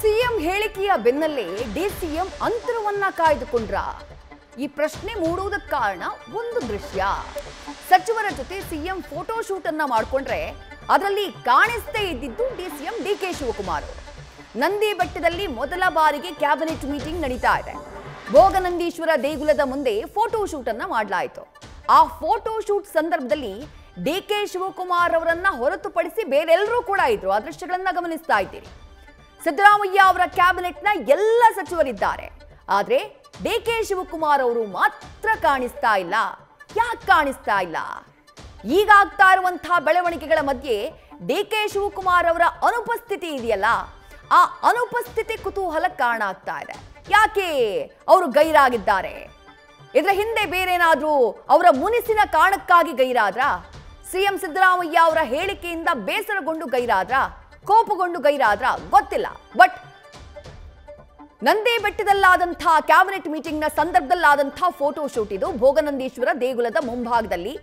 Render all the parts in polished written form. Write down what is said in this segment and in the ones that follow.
CM ಹೇಳಿಕೆಯ ಬೆನ್ನಲ್ಲೇ DCM ಅಂತರವನ್ನ ಕಾಯ್ದುಕೊಂಡ್ರ? ಈ ಪ್ರಶ್ನೆ ಮೂಡುವುದಕ್ಕೆ ಕಾರಣ ಒಂದು ದೃಶ್ಯ. ಸಚಿವರ ಜೊತೆ ಸಿಎಂ ಫೋಟೋ ಶೂಟ್ ಅನ್ನ ಮಾಡಿಕೊಂಡ್ರೆ ಅದರಲ್ಲಿ ಕಾಣಿಸ್ತೇ ಇದ್ದಿದ್ದು ಡಿಸಿಎಂ ಡಿಕೆ ಶಿವಕುಮಾರ್. ನಂದಿ ಬೆಟ್ಟದಲ್ಲಿ ಮೊದಲ ಬಾರಿಗೆ ಕ್ಯಾಬಿನೆಟ್ ಮೀಟಿಂಗ್ ನಡೀತಾ ಇದೆ. ಭೋಗನಂದೀಶ್ವರ ದೇಗುಲದ ಮುಂದೆ ಫೋಟೋ ಶೂಟ್ ಅನ್ನ ಮಾಡಲಾಯಿತು. ಆ ಫೋಟೋ ಶೂಟ್ ಸಂದರ್ಭದಲ್ಲಿ ಡಿಕೆ ಶಿವಕುಮಾರ್ ಅವರನ್ನ ಹೊರತುಪಡಿಸಿ ಬೇರೆಲ್ಲರೂ ಕೂಡ ಇದ್ರು. ಆ ದೃಶ್ಯಗಳನ್ನ ಗಮನಿಸ್ತಾ ಇದ್ದೀರಿ. ಸಿದ್ದರಾಮಯ್ಯ ಅವರ ಕ್ಯಾಬಿನೆಟ್ನ ಎಲ್ಲ ಸಚಿವರಿದ್ದಾರೆ, ಆದ್ರೆ ಡಿಕೆ ಶಿವಕುಮಾರ್ ಅವರು ಮಾತ್ರ ಕಾಣಿಸ್ತಾ ಇಲ್ಲ. ಯಾಕೆ ಕಾಣಿಸ್ತಾ ಇಲ್ಲ? ಈಗ ಆಗ್ತಾ ಇರುವಂತಹ ಬೆಳವಣಿಗೆಗಳ ಮಧ್ಯೆ ಡಿಕೆ ಶಿವಕುಮಾರ್ ಅವರ ಅನುಪಸ್ಥಿತಿ ಇದೆಯಲ್ಲ, ಆ ಅನುಪಸ್ಥಿತಿ ಕುತೂಹಲ ಕಾರಣ ಆಗ್ತಾ ಇದೆ. ಯಾಕೆ ಅವರು ಗೈರಾಗಿದ್ದಾರೆ? ಇದರ ಹಿಂದೆ ಬೇರೇನಾದ್ರೂ ಅವರ ಮುನಿಸಿನ ಕಾರಣಕ್ಕಾಗಿ ಗೈರಾದ್ರ? ಸಿಎಂ ಸಿದ್ದರಾಮಯ್ಯ ಅವರ ಹೇಳಿಕೆಯಿಂದ ಬೇಸರಗೊಂಡು ಗೈರಾದ್ರ, ಕೋಪಗೊಂಡು ಗೈರಾದ್ರ? ಗೊತ್ತಿಲ್ಲ. ಬಟ್ ನಂದಿ ಬೆಟ್ಟದಲ್ಲಾದಂತಹ ಕ್ಯಾಬಿನೆಟ್ ಮೀಟಿಂಗ್ ನ ಸಂದರ್ಭದಲ್ಲಾದಂತಹ ಫೋಟೋ ಶೂಟ್ ಇದು. ಭೋಗನಂದೀಶ್ವರ ದೇಗುಲದ ಮುಂಭಾಗದಲ್ಲಿ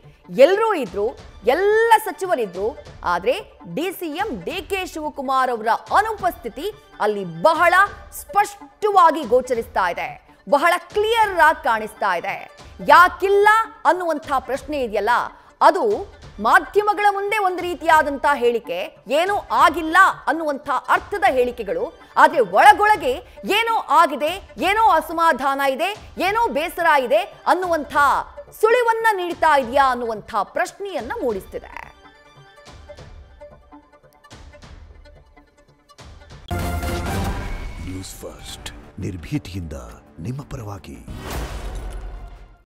ಎಲ್ಲರೂ ಇದ್ರು, ಎಲ್ಲ ಸಚಿವರಿದ್ರು, ಆದ್ರೆ ಡಿಸಿಎಂ ಡಿಕೆ ಶಿವಕುಮಾರ್ ಅವರ ಅನುಪಸ್ಥಿತಿ ಅಲ್ಲಿ ಬಹಳ ಸ್ಪಷ್ಟವಾಗಿ ಗೋಚರಿಸ್ತಾ ಇದೆ, ಬಹಳ ಕ್ಲಿಯರ್ ಆಗಿ ಕಾಣಿಸ್ತಾ ಇದೆ. ಯಾಕಿಲ್ಲ ಅನ್ನುವಂತಹ ಪ್ರಶ್ನೆ ಇದೆಯಲ್ಲ, ಅದು ಮಾಧ್ಯಮಗಳ ಮುಂದೆ ಒಂದು ರೀತಿಯಾದಂತಹ ಹೇಳಿಕೆ, ಏನೂ ಆಗಿಲ್ಲ ಅನ್ನುವಂಥ ಅರ್ಥದ ಹೇಳಿಕೆಗಳು, ಆದರೆ ಒಳಗೊಳಗೆ ಏನೋ ಆಗಿದೆ, ಏನೋ ಅಸಮಾಧಾನ ಇದೆ, ಏನೋ ಬೇಸರ ಇದೆ ಅನ್ನುವಂಥ ಸುಳಿವನ್ನ ನೀಡ್ತಾ ಇದೆಯಾ ಅನ್ನುವಂಥ ಪ್ರಶ್ನೆಯನ್ನ ಮೂಡಿಸ್ತಿದೆ. ನ್ಯೂಸ್ ಫಸ್ಟ್, ನಿರ್ಭೀತಿಯಿಂದ ನಿಮ್ಮ ಪರವಾಗಿ.